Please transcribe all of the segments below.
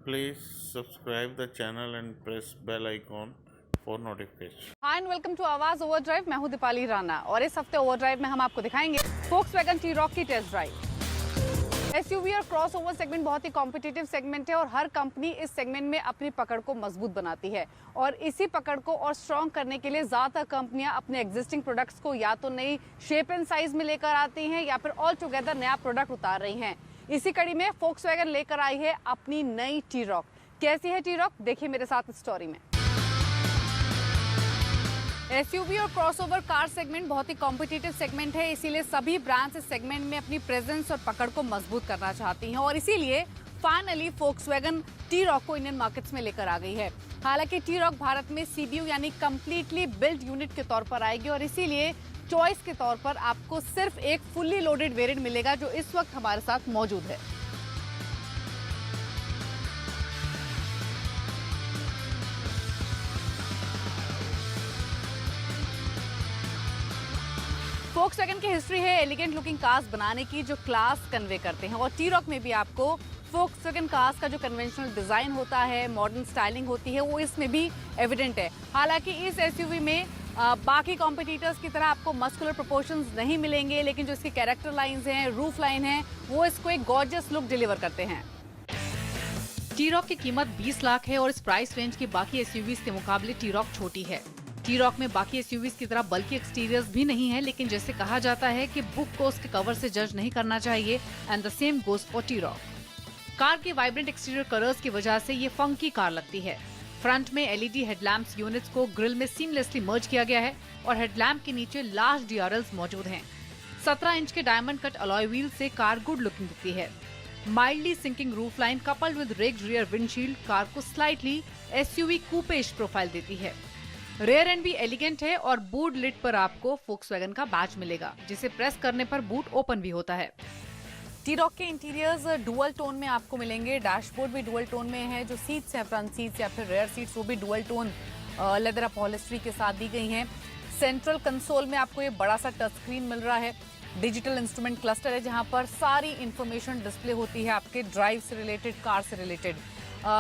Please subscribe the channel and press bell icon for notification. Hi and welcome to Awaaz overdrive. मैं हूं दीपाली राणा और इस हफ्ते ओवरड्राइव में हम आपको दिखाएंगे Volkswagen T-Roc की टेस्ट ड्राइव। एसयूवी और क्रॉसओवर सेगमेंट बहुत ही कॉम्पिटिटिव सेगमेंट है और हर कंपनी इस सेगमेंट में अपनी पकड़ को मजबूत बनाती है और इसी पकड़ को और स्ट्रॉन्ग करने के लिए ज्यादातर कंपनियां अपने एग्जिस्टिंग प्रोडक्ट्स को या तो नई शेप एंड साइज में लेकर आती हैं या फिर ऑल टुगेदर नया प्रोडक्ट उतार रही हैं। इसी कड़ी में Volkswagen लेकर आई है अपनी नई T-Roc। कैसी है T-Roc, देखिए मेरे साथ इस स्टोरी में। एसयूवी और क्रॉसओवर कार सेगमेंट बहुत ही कॉम्पिटिटिव सेगमेंट है, इसीलिए सभी ब्रांड्स इस सेगमेंट में अपनी प्रेजेंस और पकड़ को मजबूत करना चाहती हैं और इसीलिए फाइनली Volkswagen T-Roc को इंडियन मार्केट्स में लेकर आ गई है। हालांकि T-Roc भारत में CBU यानी कंप्लीटली बिल्ट यूनिट के तौर पर आएगी और इसीलिए चॉइस के तौर पर आपको सिर्फ एक फुल्ली लोडेड वेरिएंट मिलेगा जो इस वक्त हमारे साथ मौजूद है। Volkswagen की हिस्ट्री है एलिगेंट लुकिंग कार्स बनाने की जो क्लास कन्वे करते हैं और T-Roc में भी आपको Volkswagen कार्स का जो कन्वेंशनल डिजाइन होता है, मॉडर्न स्टाइलिंग होती है, वो इसमें भी एविडेंट है। हालांकि इस एसयूवी में बाकी कॉम्पिटिटर्स की तरह आपको मस्कुलर प्रोपोर्शंस नहीं मिलेंगे, लेकिन जो इसकी कैरेक्टर लाइंस हैं, रूफ लाइन है, वो इसको एक गॉर्जियस लुक डिलीवर करते हैं। T-Roc की कीमत 20 लाख है और इस प्राइस रेंज की बाकी एसयूवीज के मुकाबले T-Roc छोटी है। T-Roc में बाकी एसयूवीज की तरह बल्कि एक्सटीरियर्स भी नहीं है, लेकिन जैसे कहा जाता है कि बुक को उसके कवर से जज नहीं करना चाहिए and the same goes for T-Roc। Car के वाइब्रेंट एक्सटीरियर कलर्स की वजह से ये फंकी कार लगती है। फ्रंट में एलईडी हेडलैम्प्स यूनिट्स को ग्रिल में सीमलेसली मर्ज किया गया है और हेडलैम्प के नीचे लार्ज DRLs मौजूद हैं। 17 इंच के डायमंड कट अलॉय व्हील से कार गुड लुकिंग दिखती है। Mildly sinking roof line coupled with rigged rear windshield car को स्लाइटली एसयूवी कूपेश प्रोफाइल देती है। रेयर एंड भी एलिगेंट है और बूट लिड पर आपको Volkswagen का बैच मिलेगा, जिसे प्रेस करने पर बूट ओपन भी होता है। T-Roc के इंटीरियर्स डुअल टोन में आपको मिलेंगे। डैशबोर्ड भी डुअल टोन में है। जो सीट्स हैं, फ्रंट सीट्स या फिर रेयर सीट्स, वो भी डुअल टोन लेदर अपॉलिस्ट्री के साथ दी गई हैं। सेंट्रल कंसोल में आपको ये बड़ा सा टच स्क्रीन मिल रहा है। डिजिटल इंस्ट्रूमेंट क्लस्टर है जहां पर सारी इंफॉर्मेशन डिस्प्ले होती है आपके ड्राइव से रिलेटेड, कार से रिलेटेड।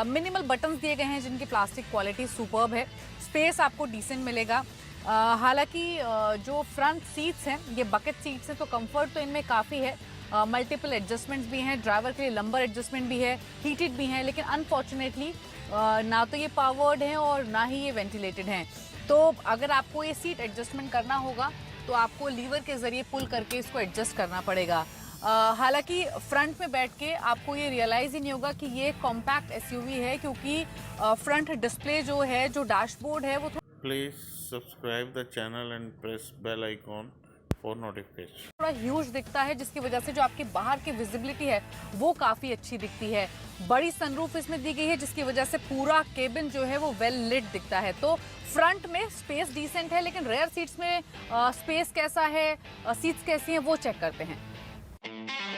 मिनिमल बटन्स दिए गए हैं जिनकी प्लास्टिक क्वालिटी सुपर्ब है। स्पेस आपको डिसेंट मिलेगा। हालांकि जो फ्रंट सीट्स हैं ये बकेट सीट्स हैं, तो कंफर्ट तो इनमें काफ़ी है। मल्टीपल एडजस्टमेंट्स भी हैं, ड्राइवर के लिए लंबर एडजस्टमेंट भी है, हीटेड भी हैं, लेकिन अनफॉर्चुनेटली ना तो ये पावर्ड हैं और ना ही ये वेंटिलेटेड हैं। तो अगर आपको ये सीट एडजस्टमेंट करना होगा तो आपको लीवर के जरिए पुल करके इसको एडजस्ट करना पड़ेगा। हालांकि फ्रंट में बैठ के आपको ये रियलाइज ही नहीं होगा कि ये कॉम्पैक्ट एसयूवी है, क्योंकि फ्रंट डिस्प्ले जो है, जो डैशबोर्ड है, वो Please subscribe the channel and press bell icon for notification. थोड़ा ह्यूज दिखता है, जिसकी वजह से जो आपकी बाहर की विजिबिलिटी है वो काफी अच्छी दिखती है। बड़ी सनरूफ इसमें दी गई है, जिसकी वजह से पूरा केबिन जो है वो वेल लिट दिखता है। तो फ्रंट में स्पेस डिसेंट है, लेकिन रेयर सीट्स में स्पेस कैसा है, सीट्स कैसी हैं, वो चेक करते हैं।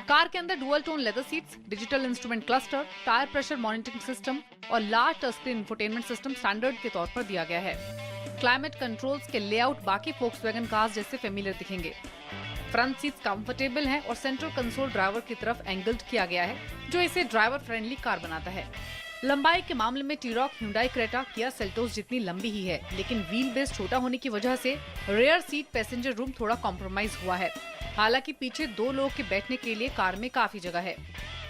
कार के अंदर dual tone leather seats, digital instrument cluster, tyre pressure monitoring system और large touch screen infotainment system standard के तौर पर दिया गया है। क्लाइमेट कंट्रोल्स के लेआउट बाकी Volkswagen कार्स जैसे फेमिलियर दिखेंगे। फ्रंट सीट्स कंफर्टेबल हैं और सेंट्रल कंसोल ड्राइवर की तरफ एंगल्ड किया गया है, जो इसे ड्राइवर फ्रेंडली कार बनाता है। लंबाई के मामले में T-Roc Hyundai Creta, Kia Seltos जितनी लंबी ही है, लेकिन व्हील बेस छोटा होने की वजह से रेयर सीट पैसेंजर रूम थोड़ा कॉम्प्रोमाइज हुआ है। हालांकि पीछे 2 लोग के बैठने के लिए कार में काफी जगह है।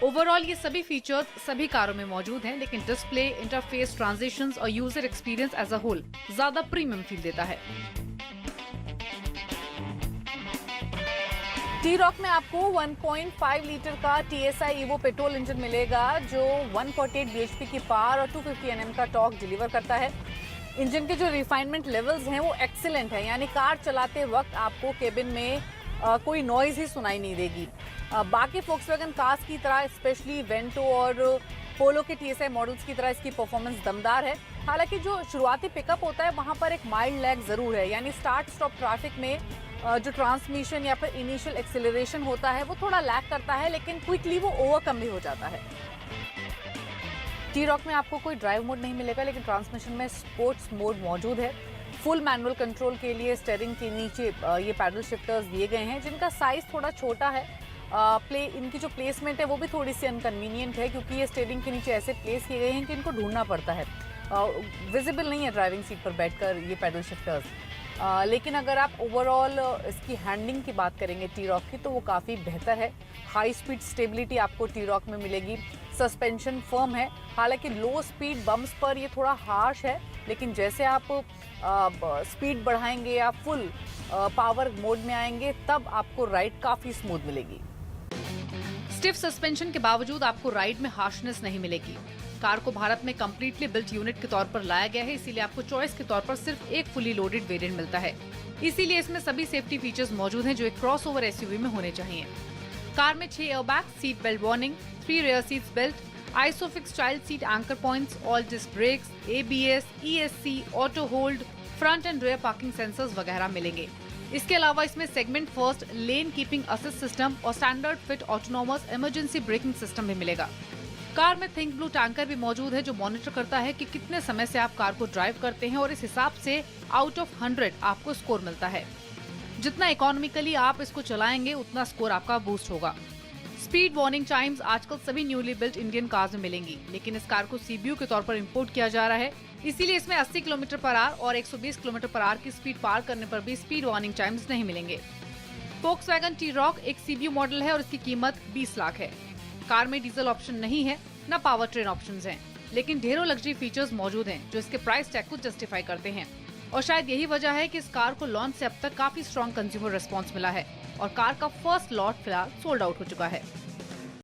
ओवरऑल ये सभी फीचर्स सभी कारों में मौजूद हैं, लेकिन डिस्प्ले, इंटरफेस, ट्रांजिशंस और user experience as a whole ज्यादा प्रीमियम फील देता है। T-Roc में आपको 1.5 लीटर का TSI EVO पेट्रोल इंजन मिलेगा, जो 148 bhp की पावर और 250 Nm का टॉर्क डिलीवर करता है। इंजन के जो रिफाइनमेंट लेवल्स हैं वो एक्सीलेंट है, यानी कार चलाते वक्त आपको केबिन में कोई नॉइज ही सुनाई नहीं देगी। बाकी Volkswagen कार्स की तरह, स्पेशली वेंटो और पोलो के TSI मॉडल्स की तरह इसकी परफॉर्मेंस दमदार है। हालांकि जो शुरुआती पिकअप होता है वहां पर एक माइल्ड लैग जरूर है, यानी स्टार्ट स्टॉप ट्रैफिक में जो ट्रांसमिशन या फिर इनिशियल एक्सेलरेशन होता है वो थोड़ा लैग करता है, लेकिन क्विकली वो ओवरकम भी हो जाता है। T-Roc में आपको कोई ड्राइव मोड नहीं मिलेगा, लेकिन ट्रांसमिशन में स्पोर्ट्स मोड मौजूद है। फुल मैनुअल कंट्रोल के लिए स्टीयरिंग के नीचे ये पैडल शिफ्टर्स दिए गए हैं, जिनका साइज थोड़ा छोटा है। इनकी जो प्लेसमेंट है वो भी थोड़ी सी अनकन्वीनियंट है, क्योंकि ये स्टीयरिंग के नीचे ऐसे प्लेस किए गए हैं कि इनको ढूंढना पड़ता है। विजिबल नहीं है ड्राइविंग सीट पर बैठकर ये पैडल शिफ्टर्स। लेकिन अगर आप ओवरऑल इसकी हैंडलिंग की बात करेंगे टी-रॉक की, तो वो काफ़ी बेहतर है। हाई स्पीड स्टेबिलिटी आपको टी-रॉक में मिलेगी। सस्पेंशन फर्म है, हालांकि लो स्पीड बम्प्स पर ये थोड़ा हार्श है, लेकिन जैसे आप स्पीड बढ़ाएंगे या फुल पावर मोड में आएंगे तब आपको राइड काफ़ी स्मूथ मिलेगी। स्टिफ सस्पेंशन के बावजूद आपको राइड में हार्शनेस नहीं मिलेगी। कार को भारत में कंप्लीटली बिल्ट यूनिट के तौर पर लाया गया है, इसीलिए आपको चॉइस के तौर पर सिर्फ एक फुली लोडेड वेरिएंट मिलता है। इसीलिए इसमें सभी सेफ्टी फीचर्स मौजूद हैं जो एक क्रॉसओवर एसयूवी में होने चाहिए। कार में 6 airbag, seat belt warning, 3 rear seats belt, ISOFIX child seat anchor points, all disc brakes, ABS, ESC, auto hold, front and rear parking sensors वगैरह मिलेंगे। इसके अलावा इसमें segment first lane keeping assist system और standard fit autonomous emergency braking system भी मिलेगा। Car में think blue tanker भी मौजूद है जो मॉनिटर करता है कि कितने समय से आप कार को ड्राइव करते हैं और इस हिसाब से आउट ऑफ 100 आपको स्कोर मिलता है। जितना इकोनॉमिकली आप इसको चलाएंगे उतना स्कोर आपका बूस्ट होगा। स्पीड वार्निंग चाइम्स आजकल सभी न्यूली बिल्ट इंडियन कार्स में मिलेंगी, लेकिन इस कार को CBU के तौर पर इंपोर्ट किया जा रहा है, इसीलिए इसमें 80 किलोमीटर/आवर और 120 किलोमीटर/आवर की स्पीड पार करने पर भी स्पीड वार्निंग चाइम्स नहीं मिलेंगे। Volkswagen T-Roc एक CBU मॉडल है और इसकी कीमत 20 लाख है। कार में डीजल ऑप्शन नहीं है, न पावर ट्रेन ऑप्शंस हैं, लेकिन ढेरों लग्जरी फीचर्स मौजूद हैं जो इसके प्राइस टैग को जस्टिफाई करते हैं। और शायद यही वजह है कि इस कार को लॉन्च से अब तक काफी स्ट्रॉन्ग कंज्यूमर रिस्पॉन्स मिला है और कार का फर्स्ट लॉट फिलहाल सोल्ड आउट हो चुका है।